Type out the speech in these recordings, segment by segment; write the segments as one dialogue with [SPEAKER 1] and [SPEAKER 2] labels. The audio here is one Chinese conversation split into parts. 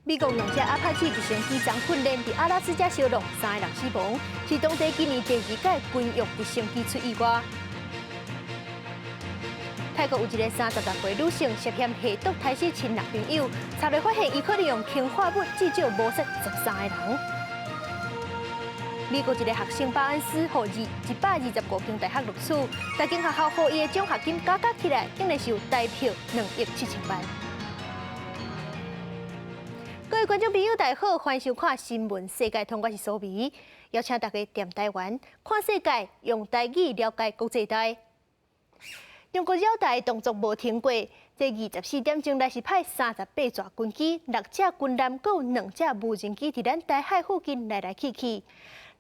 [SPEAKER 1] 美国两架阿帕奇直升机将训练伫阿拉斯加烧落，3个人死亡，是当地今年第2届军用直升机出意外。泰国有一个36岁女性涉嫌下毒杀死亲男朋友，查落发现伊可能用氰化物至少谋杀13个人。美国一个学生巴恩斯获125间大学录取，大间学校予伊的奖学金加起来，竟然是有大票2亿7千万。各位观众朋友，大家好，欢迎收看《新闻世界通》，我是苏眉，邀请大家踮台湾看世界，用台语了解国际台。中国绕台动作无停过，这24点钟来是派38架军机、6架军舰，阁有2架无人机伫咱台海附近来去去。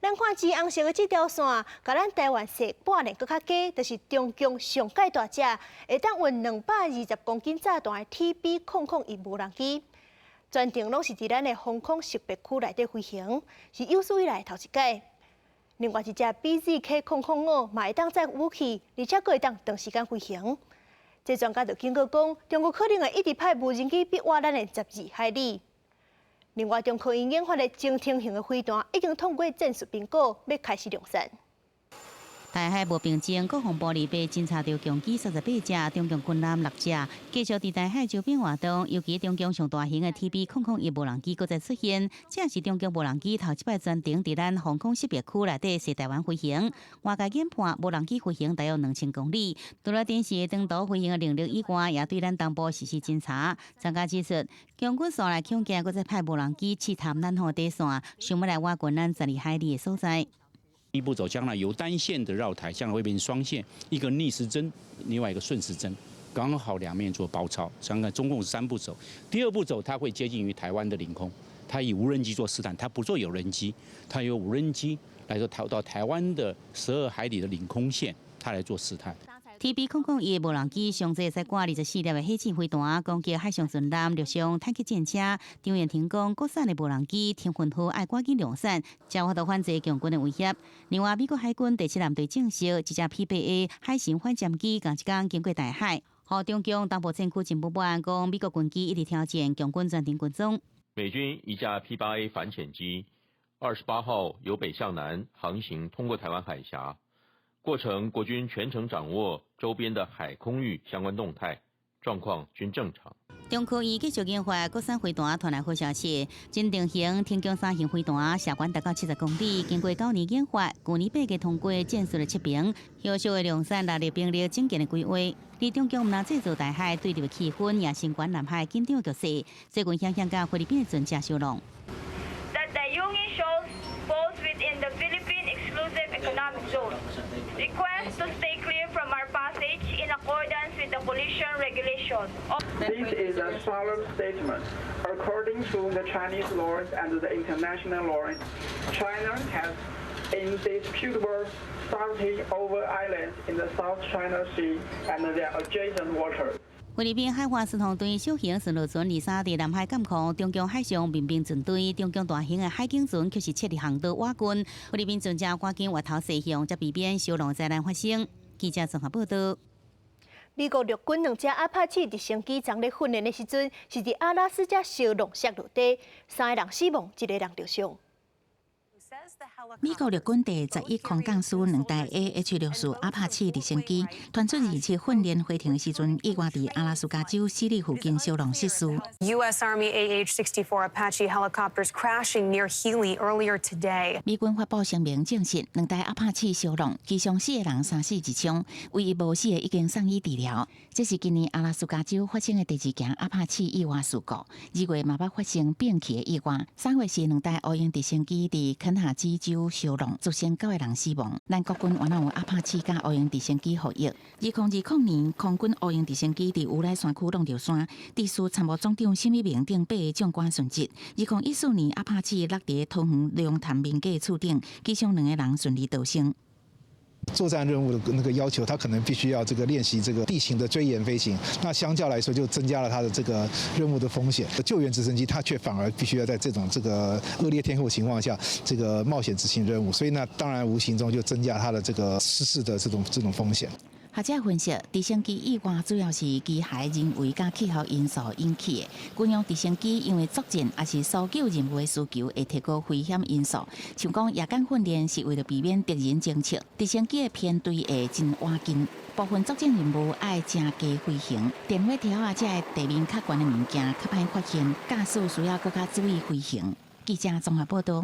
[SPEAKER 1] 咱看紫红色的这条线，甲咱台湾设半年搁较低，就是中共上界大只，会当运220公斤炸弹的 TB001无人机。全程拢是伫咱的防空识别区内底飞行，是有史以来头一届。另外一只 BZK005嘛会当载武器，而且阁会当长时间飞行。这专家就警告讲，中国可能会一直派无人机逼挖咱的12海里。另外，中科院研发的精挺型的飞弹已经通过战术评估，要开始量产。
[SPEAKER 2] 台海无平静，国防部2日侦查到共机38架，中共军舰6架，继续伫台海周边活动。尤其中共上大型的 TB001无人机搁再出现，这是中共无人机头一摆专程伫咱防空识别区内底涉台湾飞行。外界研判无人机飞行大约2000公里，除了电视长途飞行的能力以外，也对咱东部实施侦查。专家指出，共军线内恐惊搁再派无人机试探咱海底线，想要来挖掘咱12海里的所在。
[SPEAKER 3] 第一步走将来由单线的绕台，将来会变成双线，一个逆时针，另外一个顺时针，刚好两面做包抄。想想中共是3步走，第2步走它会接近于台湾的领空，它以无人机做试探，它不做有人机，它由无人机来说逃到台湾的12海里的领空线，它来做试探。
[SPEAKER 2] TB001无人机上载载挂24粒的火箭飞弹，攻击海上巡舰、陆上坦克战车。张燕婷讲，国产的无人机天分好，爱赶紧量产，才有法度反制共军的威胁。另外，美国海军第7舰队证实，一只 P8A 海神反舰机同一天经过台海，和中共东部战区情报报案讲，美国军机一直挑战共军专程军种。
[SPEAKER 4] 美军一架 P8A 反潜机28号由北向南航行通过台湾海峡。过程，国军全程掌握周边的海空域相关动态，状况均正常。
[SPEAKER 2] 中科院继续研发国产飞弹，传来好消息。真定型天宫3型飞弹，射管达到70公里，经过9年研发，去年8月通过战术的测评，有效的量产6日兵力增建的规划。而中共若制造台海对立的气氛，也升高南海紧张局势，最近向甲菲律宾的船只收拢。
[SPEAKER 5] That the Yungi Shoals falls within the Philippine Exclusive Economic Zone. Request to stay clear from our passage in accordance with the collision regulations.
[SPEAKER 6] This is a solemn statement. According to the Chinese laws and the international laws, China has indisputable sovereignty over islands in the South China Sea and their adjacent waters.
[SPEAKER 2] 菲律宾海华斯通队小型巡逻船23伫南海监控中共海上民兵舰队，中共大型的海警船却是设立航道挖军，菲律宾船只赶紧越头驶向，才避免烧龙灾难发生。记者综合报道。
[SPEAKER 1] 美国陆军2架阿帕奇直升机昨日训练的时阵，是伫阿拉斯加烧龙石落地，3个人死亡，1个人受伤。
[SPEAKER 7] 美国陆军第11空降师2台 AH-64阿帕奇直升机传出2次训练飞行的时阵，意外伫阿拉斯加州西里附近烧龙失事。
[SPEAKER 8] U.S. Army AH-64 Apache helicopters crashing near Healy earlier today.
[SPEAKER 7] 美军发布声明证实，2台阿帕奇烧龙，其中4个人3死1伤，唯一无死的已经送医治疗。这是今年阿拉斯加州发生的第2件阿帕奇意外事故。2月嘛捌发生变气的意外，3月是2台乌鹰直升机伫肯塔基州烧龙，造成9个人死亡。咱国军原来有阿帕奇甲乌鹰直升机服役。2020年，空军乌鹰直升机伫乌来山区弄着山，地司参谋总长沈一鸣顶8个将官殉职。2014年，阿帕奇落伫桃园龙潭民家厝顶，机上2个人顺利逃生。
[SPEAKER 9] 作战任务的那个要求，他可能必须要这个练习这个地形的追岩飞行，那相较来说就增加了他的这个任务的风险。救援直升机它却反而必须要在这种恶劣天候情况下，这个冒险执行任务，所以呢，当然无形中就增加它的这个失事的这种风险。
[SPEAKER 7] 学者分析，直升机意外主要是机械人为甲气候因素引起的。军用直升机因为作战也是搜救任务的需求，会提高危险因素。像讲夜间训练是为了避免敌人侦测，直升机的偏对会真晚近。部分作战任务爱正低飞行，电火条啊，这地面较悬的物件较歹发现，驾驶需要更加注意飞行。记者综合报道。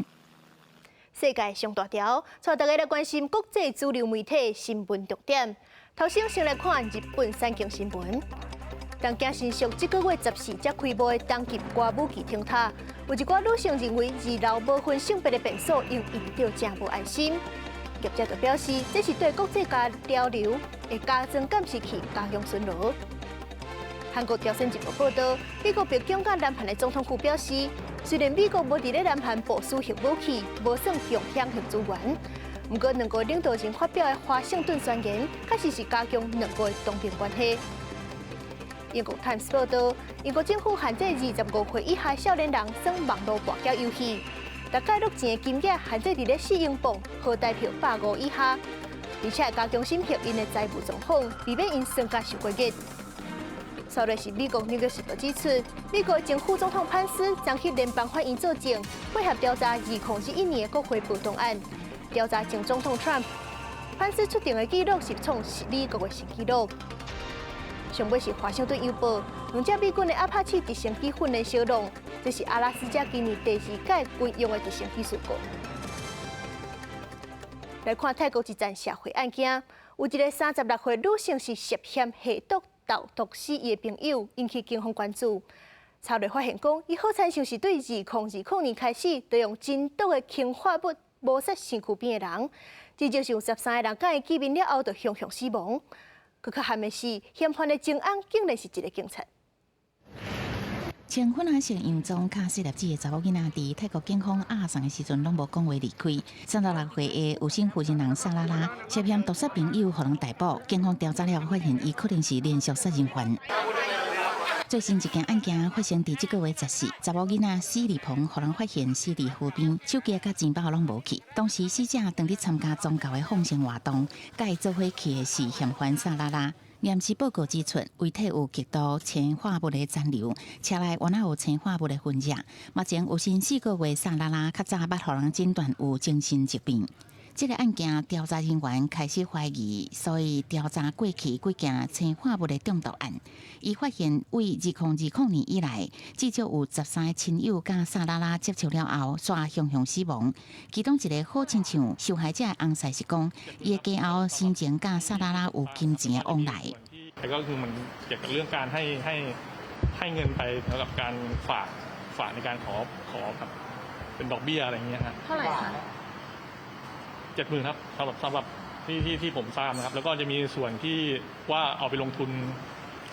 [SPEAKER 1] 世界上大条，带大家来关心国际主流媒体新闻重点。头先来看日本产经新闻。东京新宿这个月14才开幕的东极歌舞伎厅塔，有一寡女性认为二楼无分性别的变数，因引到真无安心。业者就表示，这是对国际交流会加增监视器加强巡逻。韩国朝鲜日报报道，美国白宫甲南韩的总统府表示，虽然美国无伫咧南韩部署核武器，无算共享核资源。不过，两国领导人发表的华盛顿宣言，确实是加强两国的同盟关系。英国《Times》报道，英国政府限制25岁以下少年人耍网络博弈游戏，但介入钱的金额限制伫咧4英镑，和代票150以下，而且加强审核因的财务状况，避免因身家受过压。昨日是美国《纽约时报》指出，美国前副总统潘斯将去联邦法院作证，配合调查2021年的国会暴动案。调查前总统 Trump， 潘斯出庭的记录是创美国的新纪录。上尾是《华盛顿邮报》，两架美军的阿帕奇直升机训练烧弄，这是阿拉斯加今年第2届军用的直升机事故。来看泰国一桩社会案件，有一个36岁女性是涉嫌下毒导毒死伊的朋友，引起警方关注。查内发现讲，伊好亲像是对2020年开始，就用真毒的氰化物抹杀身躯边的人，至少是有13个人甲伊见面了后，就雄雄死亡。更较罕的是，嫌犯的前案竟然是一个警察。
[SPEAKER 7] 穿粉红色洋装、卡4粒子的查某囡仔，伫泰国警方押送的时阵，拢无讲话离开。36岁的有姓负责人萨拉拉涉嫌毒杀朋友，互人逮捕。警方调查了，发现伊可能是连续杀人犯。最新一件案件发生伫这个月14，查某囡仔史丽鹏互人发现死伫河边，手机甲钱包拢无去。当时死者当伫参加宗教的放生活动，甲伊做伙去的是嫌犯萨拉拉。验尸报告指出，遗体有极度氰化物的残留，车内原来有氰化物的分子。目前有新4个月萨拉拉较早捌互人诊断有精神疾病。这个案件调查人员开始怀疑，所以调查过去几件氰化物的中毒案。伊发现，为2020年以来，至少有13个亲友甲萨拉拉接触了后，煞雄雄死亡。其中一个好亲像受害者的翁婿是讲，伊的家后生前甲萨拉拉有金钱的往来。
[SPEAKER 10] แต่ก็คือมันเกี่ยวกับเรื่องการให้เงินไปสำหรับการฝากในการขอครับเป็นดอกเบี้ยอะไรอย่างเงี้ยฮะเท่าไหร่คะ70,000ครับสำหรับที่ผมทราบนะครับแล้วก็จะมีส่วนที่ว่าเอาไปลงทุน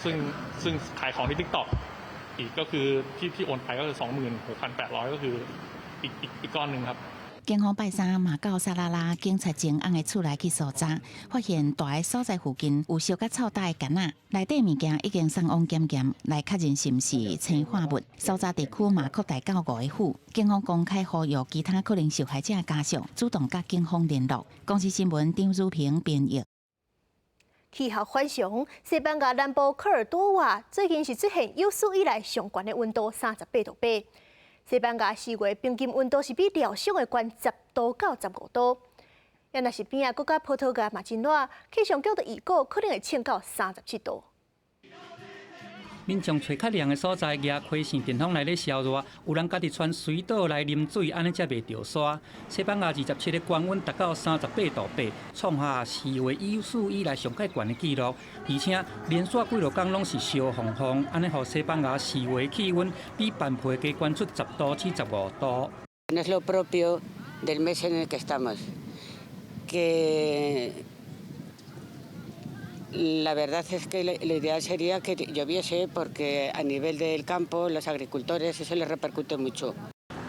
[SPEAKER 10] ซึ่งขายของที่ TikTok อีกก็คือที่โอนไปก็คือ 26,800 ก็คืออีกก้อนหนึ่งครับ
[SPEAKER 7] 警方拜三嘛到萨拉拉警察前翁的厝内去搜查，发现大个所在附近有烧甲臭大的干仔，内底物件已经送往检验，来确认是毋是氰化物。搜查地区嘛扩大到5个府，警方公开呼吁其他可能受害者家属主动甲警方联络。公司新闻张如平编译。
[SPEAKER 1] 气候反常，西班牙南部科尔多瓦最近是出现有史以来上悬的温度38度8。西班牙4月平均温度是比料想的悬10度到15度。要若是边仔国家葡萄牙嘛真热，气象局就预估可能会升到37度。
[SPEAKER 11] 民众找较凉的所在，举开扇电风来咧烧热，有人家己穿水倒来啉水，安尼才袂着沙。西班牙27日高温达到38度8，创下4月有史以来上界悬的纪录，而且连续几落天拢是烧烘烘，安尼互西班牙4月气温比班倍加悬出10度至15度。
[SPEAKER 12] No es lo propio del mes en el que estamos, que la verdad es que lo ideal sería que lloviese porque a nivel del campo, los agricultores, eso les repercute mucho.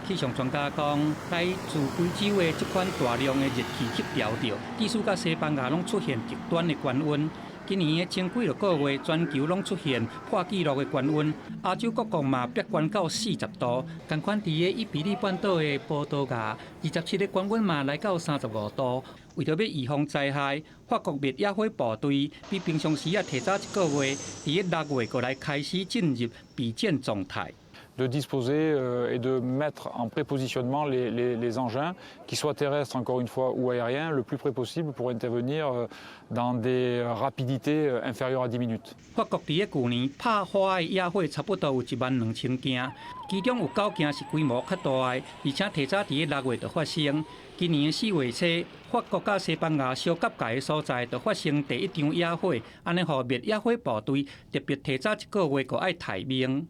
[SPEAKER 11] 气象专家讲，该自非洲的这款大量的热气去调调，地区甲西班牙拢出现极端的高温。今年的前几个月，全球拢出现破纪录的高温，亚洲各国嘛逼悬到40度。同款伫个伊比利半岛的葡萄牙，27日高温嘛来到35度。为着要预防灾害，法国灭野火部队比平常时提早1个月，伫个6月过来开始进入备战状态。
[SPEAKER 13] de disposer et de mettre en prépositionnement les engins, qu'ils soient terrestres encore une fois ou aériens, le plus près possible pour intervenir dans des rapidités inférieures à 10 minutes.
[SPEAKER 11] 法国伫个去年拍花的野火差不多有12000件，其中有9件是规模较大的，而且提早伫个6月就发生。今年4月初，法国甲西班牙相隔界的所在就发生第一场野火，安尼互灭野火部队特别提早1个月，就爱提名。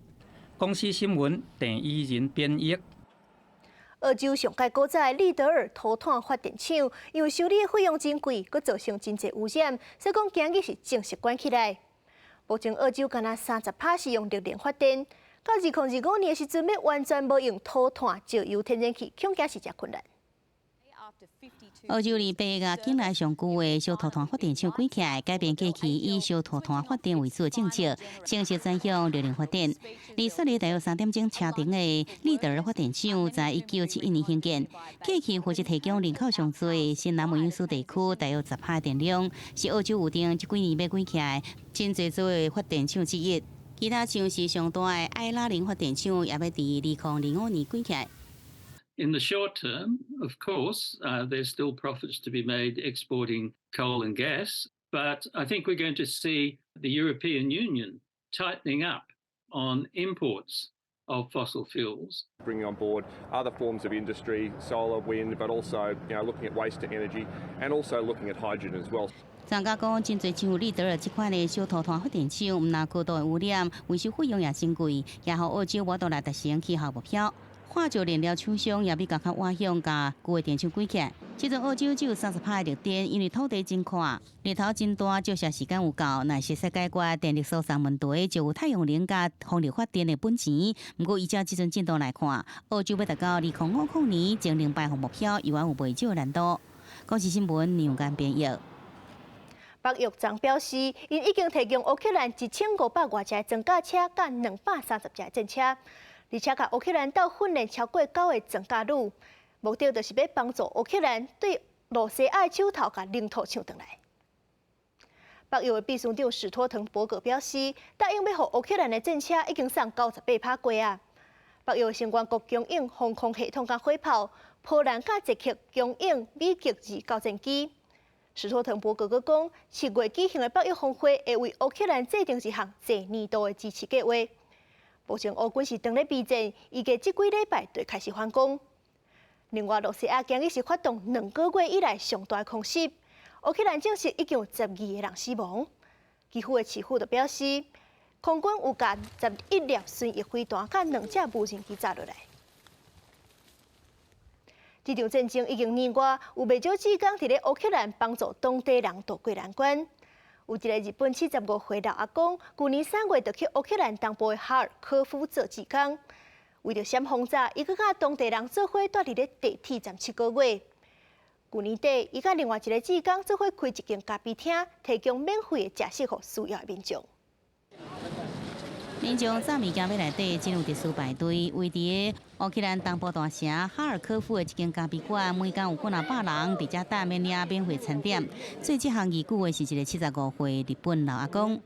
[SPEAKER 11] 公司新闻郑依仁编译。
[SPEAKER 1] 澳洲上届古早利德尔土炭发电厂，因为修理的费用真贵，佮造成真侪污染，所以讲今日是正式关起来。目前澳洲敢若30%是用热能发电，到2025年的时阵要完全无用土炭、石油、天然气，恐惊是真困难。
[SPEAKER 2] 澳洲离北亚境内上久的小土炭发电厂关起来，改变过去以小土炭发电为主的政策，正式转向热能发电。离悉尼大约3点钟车程的利德尔发电厂，在1971年兴建，过去负责提供人口上多的新南威尔斯地区大约10%的电量，是澳洲有定这几年要关起来真侪做的发电厂之一。其他像是上大的埃拉林发电厂，也要伫2025年关起来。
[SPEAKER 14] In the short term, of course, there's still profits to be made exporting coal and gas, but I think we're going to see the European Union tightening up on imports of fossil fuels.
[SPEAKER 15] Bringing on board other forms of industry, solar, wind, but also looking at waste to energy and also looking at hydrogen as well.
[SPEAKER 2] 专家讲，真侪像利德尔这款的小土炭发电厂，毋但高度的污染，维修费用也真贵，也互澳洲我都来达成气候目标。 化石燃料厂商也比较瓦向甲旧的电厂关起来。即阵澳洲只有30%的热电，因为土地真宽，日头真大，照射时间有够。若是世界各电力所上问题，就有太阳能甲风力发电的本钱。不过依照即阵进度来看，澳洲要达到2050年净零排放目标，犹原有袂少难度。公司新闻杨干编译。
[SPEAKER 1] 北约曾表示，因已经提供乌克兰1500多架装甲车，甲230架战车。 而且，甲乌克兰斗训练超过9个装甲旅，目的就是要帮助乌克兰对罗西亚手头甲领土抢回来。北约的秘书长史托滕伯格表示，答应要互乌克兰的战车已经送98%过啊。北约成员国供应防空系统甲火炮，波兰甲捷克供应美国2高战机。史托滕伯格阁讲，7月举行的北约峰会会为乌克兰制定一项济年度的支持计划。 目前乌军是当咧备战，预计这几礼拜就开始反攻。另外，罗西亚今日是发动2个月以来上大的空袭，乌克兰证实已经有12个人死亡。基辅的市府就表示，空军有甲11列巡弋飞弹甲2架无人机炸落来。这场战争已经年外，有不少志工伫咧乌克兰帮助当地人渡过难关。 有一个日本75岁老阿公，去年3月就去乌克兰东部的哈尔科夫做志工，为着闪轰炸，伊佮甲当地人做伙住伫咧地铁站7个月。去年底，伊佮另外一个志工做伙开一间咖啡厅，提供免费的食食予需要的民众。
[SPEAKER 2] 民众早物件要内底进入特殊排队，围伫个乌克兰东部大城哈尔科夫的一间咖啡馆，每天有几若100人伫遮等免领免费餐点。做这项义举的是一个75岁日本老阿公。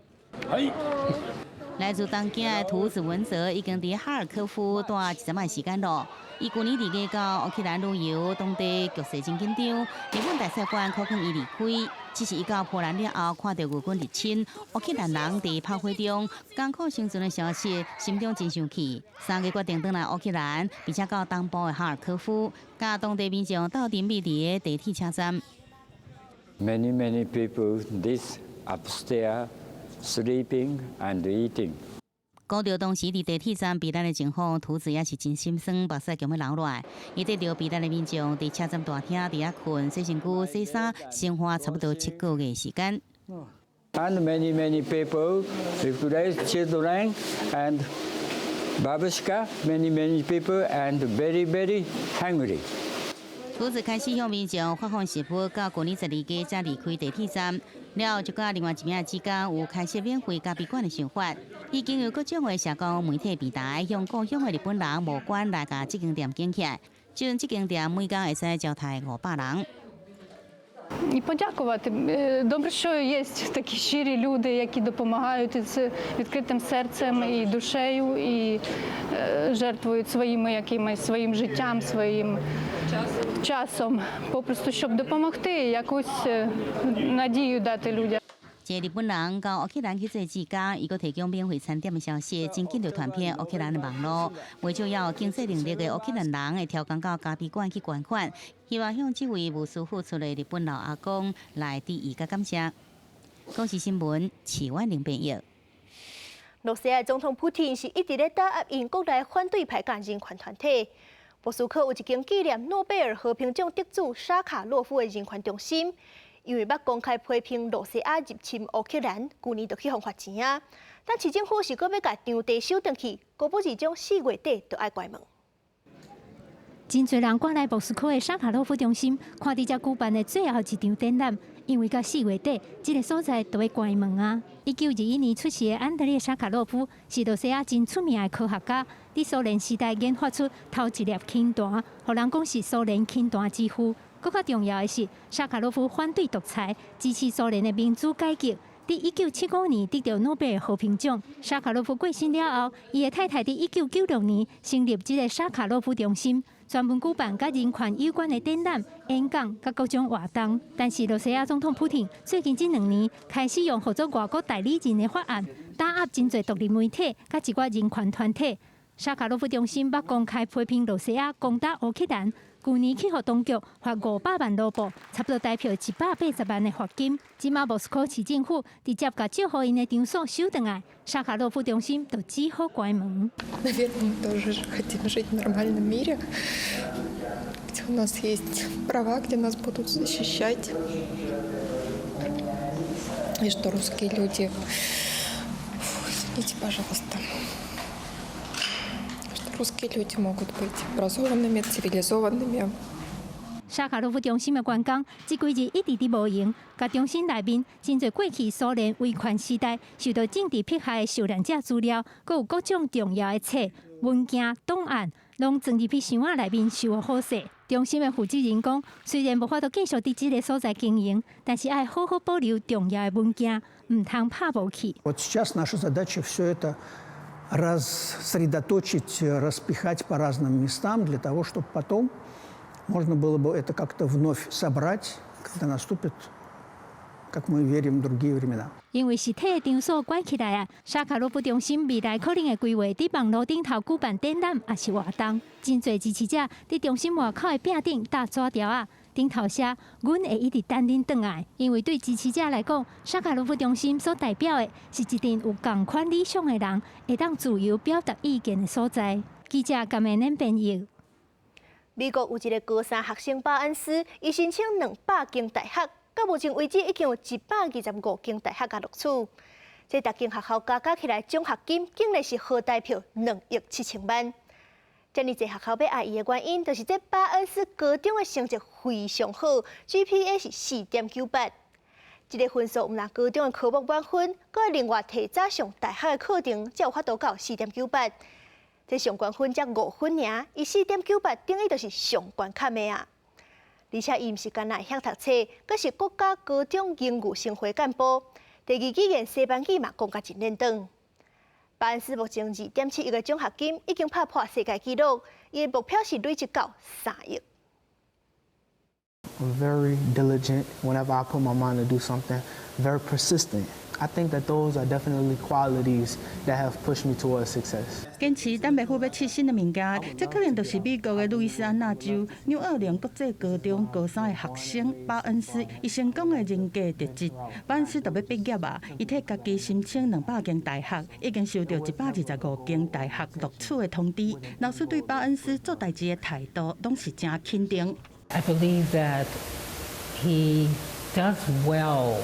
[SPEAKER 2] 来自东京的图子文泽已经伫哈尔科夫待1阵仔时间咯。伊去年伫个到乌克兰旅游，当地局势真紧张，日本大使馆可劝伊离开。 只是伊到波兰了后，看到俄军入侵，乌克兰人伫炮火中艰苦生存的消息，心中真生气。3月决定返来乌克兰，并且到东部的哈尔科夫，甲当地民众斗阵密伫个地铁车站。
[SPEAKER 16] Many people this upstairs sleeping and eating.
[SPEAKER 2] 讲到当时伫地铁站避难的情况，图子也是真心酸，目屎强要流落来。伊得到避难的民众伫车站大厅伫遐困、洗身躯、洗衫，生活差不多7个月时间。
[SPEAKER 16] And many people, raise children and babushka, many people and very hungry.
[SPEAKER 2] 车子开始向民众发放食谱，到旧年12月才离开地铁站。了后就甲另外一名职工有开设免费咖啡馆的想法，已经有各种的社交媒体平台向故乡的日本人募款来甲这间店建起来。就这間店每天會使招待500人。
[SPEAKER 17] І подякувати. Добре, що є такі щирі люди, які допомагають із відкритим серцем і душею, і жертвують своїм життям, своїм часом, попросту, щоб допомогти, якусь надію дати людям.
[SPEAKER 2] 一個日本人到烏克蘭去做志工，伊閣提供免費餐點的消息，真緊就傳遍烏克蘭的網絡。為咗要經濟能力的烏克蘭人會挑工到咖啡館去捐款，希望向這位無私付出的日本老阿公來致意甲感謝。公視新聞，徐婉玲編譯。
[SPEAKER 1] 羅西亞總統普丁是一直咧打壓因國內反對派人權團體。莫斯科有一間紀念諾貝爾和平獎得主沙卡洛夫的人權中心。因為捌公開批評羅西亞入侵烏克蘭，舊年就去互罰錢啊。但市政府是閣要甲場地收回去，高保市長4月底就要關門。
[SPEAKER 18] 真侪人趕來莫斯科的沙卡洛夫中心，看伫遮舉辦的最後一場展覽，因為到4月底，這個所在就要關門啊。1921年出世的安德烈·沙卡洛夫是羅西亞真出名的科學家，佇蘇聯時代研發出頭一粒氫彈，互人講是蘇聯氫彈之父。更加重要的是，沙卡洛夫反對獨裁，支持蘇聯的民主改革。在1975年得到諾貝爾和平獎。沙卡洛夫過身了後，伊的太太在1996年成立這個沙卡洛夫中心，專門舉辦甲人權有關的展覽、演講、甲各種活動。但是，羅西亞總統普丁最近這2年開始用合作外國代理人的法案，打壓真濟獨立媒體甲一寡人權團體。沙卡洛夫中心捌公開批評羅西亞攻打烏克蘭。去年去予當局罰500萬盧布，差不多代表180萬的罰金。即馬莫斯科市政府直接把借予因的場所收回來，沙卡洛夫中心就只好關門。
[SPEAKER 19] Наверное, мы тоже хотим жить в нормальном мире, где у нас есть права, где нас будут защищать, и что русские люди, извините, пожалуйста. Русские люди могут быть образованными, цивилизованными.
[SPEAKER 18] 沙卡洛夫中心的员工这几日一直伫无闲，甲中心内面真侪过去苏联威权时代受到政治迫害的受难者资料，佮有各种重要的册、文件、档案，拢装入去箱仔内面收好势。中心的负责人讲，虽然无法度继续伫这个所在经营，但是爱好好保留重要的文件，唔通拍无去。
[SPEAKER 20] Вот сейчас наша задача все это рассредоточить, распихать по разным местам для того, чтобы потом можно было бы это как-то вновь собрать, когда наступит, как мы верим, другие времена.
[SPEAKER 18] 因為實體的場所關起來啊，沙卡洛夫中心未來可能會規劃喺網絡頂頭舉辦展覽，也是活動。真濟支持者喺中心外口的壁頂搭紙條啊，頂頭寫“阮會一直等恁轉來”。因為對支持者來講，沙卡洛夫中心所代表的是一群有同款理想的人，會當自由表達意見的所在。記者甘美恁編譯。
[SPEAKER 1] 美國有一個高三學生巴恩斯，伊申請200間大學。到目前為止，已經有125間大學甲錄取。這逐間學校加起來獎學金竟然是好大票2億7,000萬。這麼濟學校要愛伊的原因，就是這巴恩斯高中的成績非常好 ，GPA 是4.98。這個分數唔但高中的科目滿分，佮另外提早上大學的課程，才有法度到4.98。這上懸分才5分爾，伊4.98等於就是上懸坎的啊。而且伊毋是干那會曉讀冊，佮是國家高中英語生活幹部。第二語言西班牙嘛講甲真認真。巴恩斯目前2.71個獎學金已經拍破世界紀錄，伊目標是累積到3億。
[SPEAKER 21] I'm very diligent whenever I put my mind to do something, very persistent. I think that those are definitely qualities that have pushed me towards success.
[SPEAKER 22] 堅持等袂赴要試新的物件，這可能就是美國的路易斯安那州紐奧良國際高中高三的學生巴恩斯，伊成功的人格特質。巴恩斯就要畢業啊，伊替家己申請200間大學，已經收到125間大學錄取的通知。老師對巴恩斯做代志的態度，攏是真肯定。
[SPEAKER 23] I believe that he does well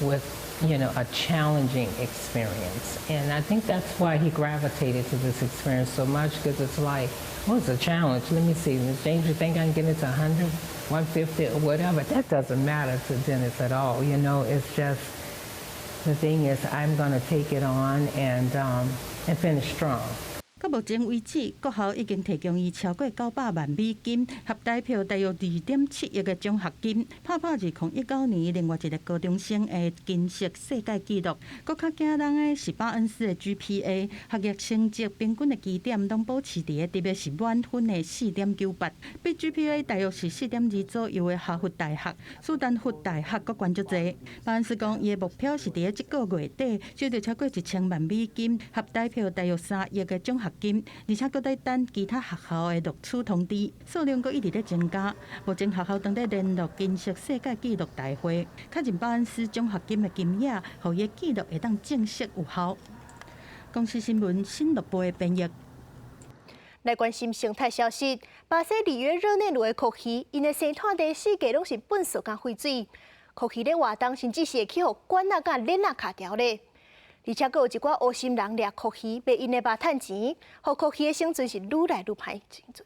[SPEAKER 23] with
[SPEAKER 3] a challenging experience. And I think that's why he gravitated to this experience so much, because it's like, well, it's a challenge. Let me see, Ms. James, you think I can get it to 100, 150, or whatever? That doesn't matter to Dennis at all. It's just, the thing is, I'm going to take it on and finish strong.
[SPEAKER 22] 到目前为止，国校已经提供伊超过900万美金，合台票大约2.7亿的奖学金，打破2019年另外一个高中生的金色世界纪录。更较惊人的是巴恩斯的 GPA， 学业成绩平均的基点拢保持伫特别是满分的4.98，比 GPA 大约是4.2左右的哈佛大学、斯坦福大学阁悬足济。巴恩斯讲，伊的目标是伫即个月底收到超过1000万美金，合台票大约3亿的奖学金，而且搁在等其他学校的录取通知，数量搁一直在增加。目前学校正在联络金色世界纪录大会，确认巴恩斯奖学金的金额，互伊的纪录会当正式有效。公司新闻新乐部的编译。
[SPEAKER 1] 来关心生态消息，巴西里约热内卢的空气，因的生态地世界拢是粪扫甲废水，空气咧活动甚至是会去互管仔甲链仔卡掉咧。而且，阁有一寡恶心人掠酷鱼，卖因的肉趁钱，互酷鱼的生存是愈来愈歹生存。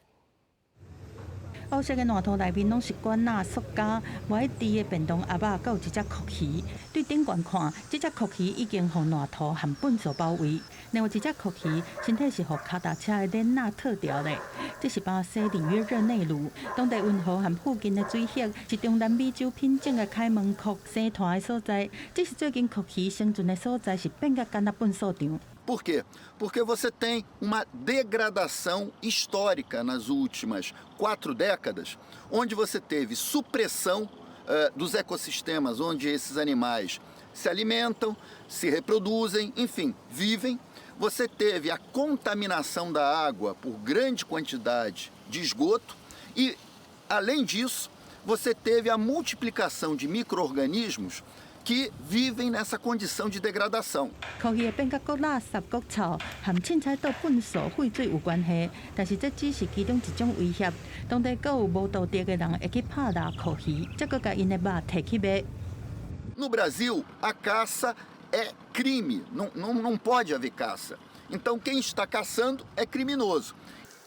[SPEAKER 22] 乌色的烂土内面拢是管仔、塑胶，无爱滴的便当盒仔，阁有一只酷鱼。对顶悬看，这只酷鱼已经互烂土和粪扫包围。另外一只酷鱼身体是互脚踏车的链仔套掉的。这是巴西里约热内卢，当地运河和附近的水域是中南美洲品种的开门窟生团的所在。这是最近酷鱼生存的所在，是变甲干那粪扫场。
[SPEAKER 4] Por quê? Porque você tem uma degradação histórica nas últimas 4 décadas, onde você teve supressão dos ecossistemas, onde esses animais se alimentam, se reproduzem, enfim, vivem. Você teve a contaminação da água por grande quantidade de esgoto e, além disso, você teve a multiplicação de micro-organismos que vivem nessa condição de degradação.
[SPEAKER 22] 酷鱼会变甲搁垃圾、搁臭，和凊彩倒粪扫、废水有关系，但是这只是其中一种威胁。当地阁有无道德的人会去拍打酷鱼，再搁甲因的肉摕去卖。
[SPEAKER 4] No Brasil, a caça é crime, não pode haver caça. Então, quem está caçando é criminoso.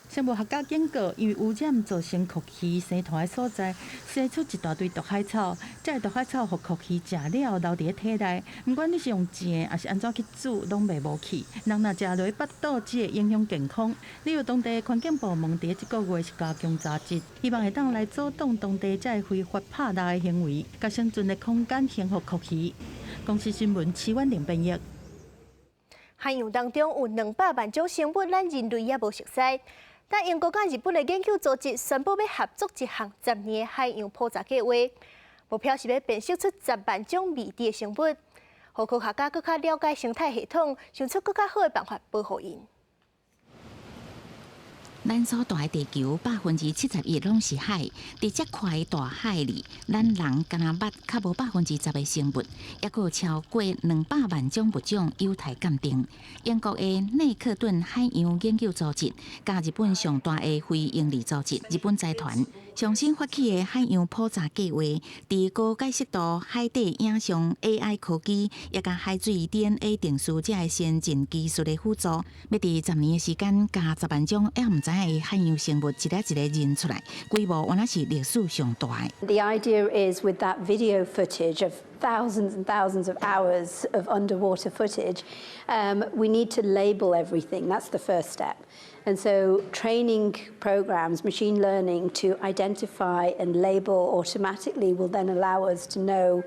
[SPEAKER 22] 生物学家警告，因为污染造成酷鱼生团的所在，生出一大堆毒海草。这毒海草互酷鱼食了，留伫体内。不管你是用煎还是安怎去煮，拢袂无去。人若食落腹肚，只会影响健康。例如，当地环境部门伫即个月是加强查缉，希望会当来阻挡当地这非法拍打的行为，甲生存的空间幸福酷鱼。公司新闻7万0编译。
[SPEAKER 1] 海洋当中有200万种生物，咱人类也无熟悉。但英国甲日本的研究组织宣布要合作一项10年的海洋普查计划，目标是要辨识出10万种未知的生物，互科学家更较了解生态系统，想出更较好的办法保护因。
[SPEAKER 7] 咱所住的地球71%拢是海，伫这块大海里，咱人敢若捌较无10%的生物，也有超过200万种物种有待鉴定。英国的内克顿海洋研究组织，甲日本上大的非营利组织日本财团，上新发起的海洋普查计划，伫高解析度海底影像 AI 科技，也甲海水 DNA 定序这个先进技术的辅助，要伫10年的时间，甲10万种也毋知影的海洋生物一个一个认出来，规模原来是历史上大的。
[SPEAKER 23] The idea is with that video footage of thousands and thousands of hours of underwater footage, we need to label everything. That's the first step. And so training programs, machine learning to identify and label automatically will then allow us to know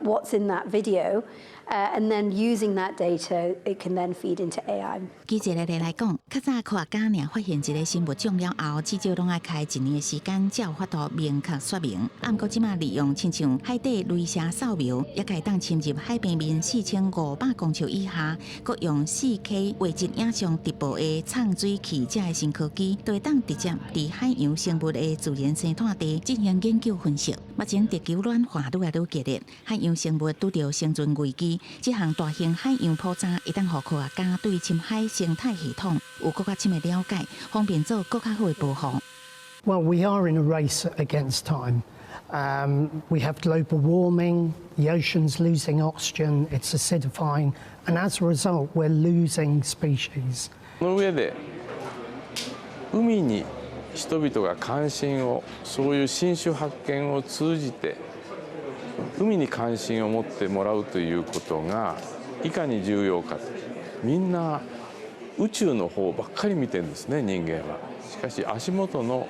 [SPEAKER 23] what's in that video. And then using that data, it can then feed into AI.
[SPEAKER 7] 举一个例来讲，较早科学家俩发现一个生物种了后，至少拢要开1年的时间，才有法度明确说明。不过即马利用亲像海底雷射扫描，也可以当深入海平面4500公尺以下，佮用4K 画质影像直播的畅水器这个新科技，就会当直接伫海洋生物的自然生态地进行研究分析。目前地球暖化愈来愈激烈，海洋生物拄到生存危机。这项大型海洋普查会当让科学家对深海生态系统有更加深的了解，方便做更加好的保护。
[SPEAKER 24] Well, we are in a race against time.
[SPEAKER 5] We have global warming, the oceans losing oxygen, it's acidifying, and as a result, we're losing species.
[SPEAKER 6] その上で海に人々が関心をそういう新種発見を通じて海に関心を持ってもらうということがいかに重要かとみんな宇宙の方ばっかり見てるんですね人間は。しかし足元の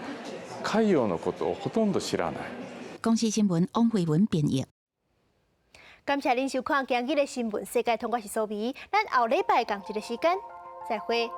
[SPEAKER 6] 海洋のことをほとんど知らない。
[SPEAKER 7] 公视新闻汪慧文编译。
[SPEAKER 1] 感谢您收看今日的新闻世界，通过是苏眉，咱后礼拜同一个时间再会。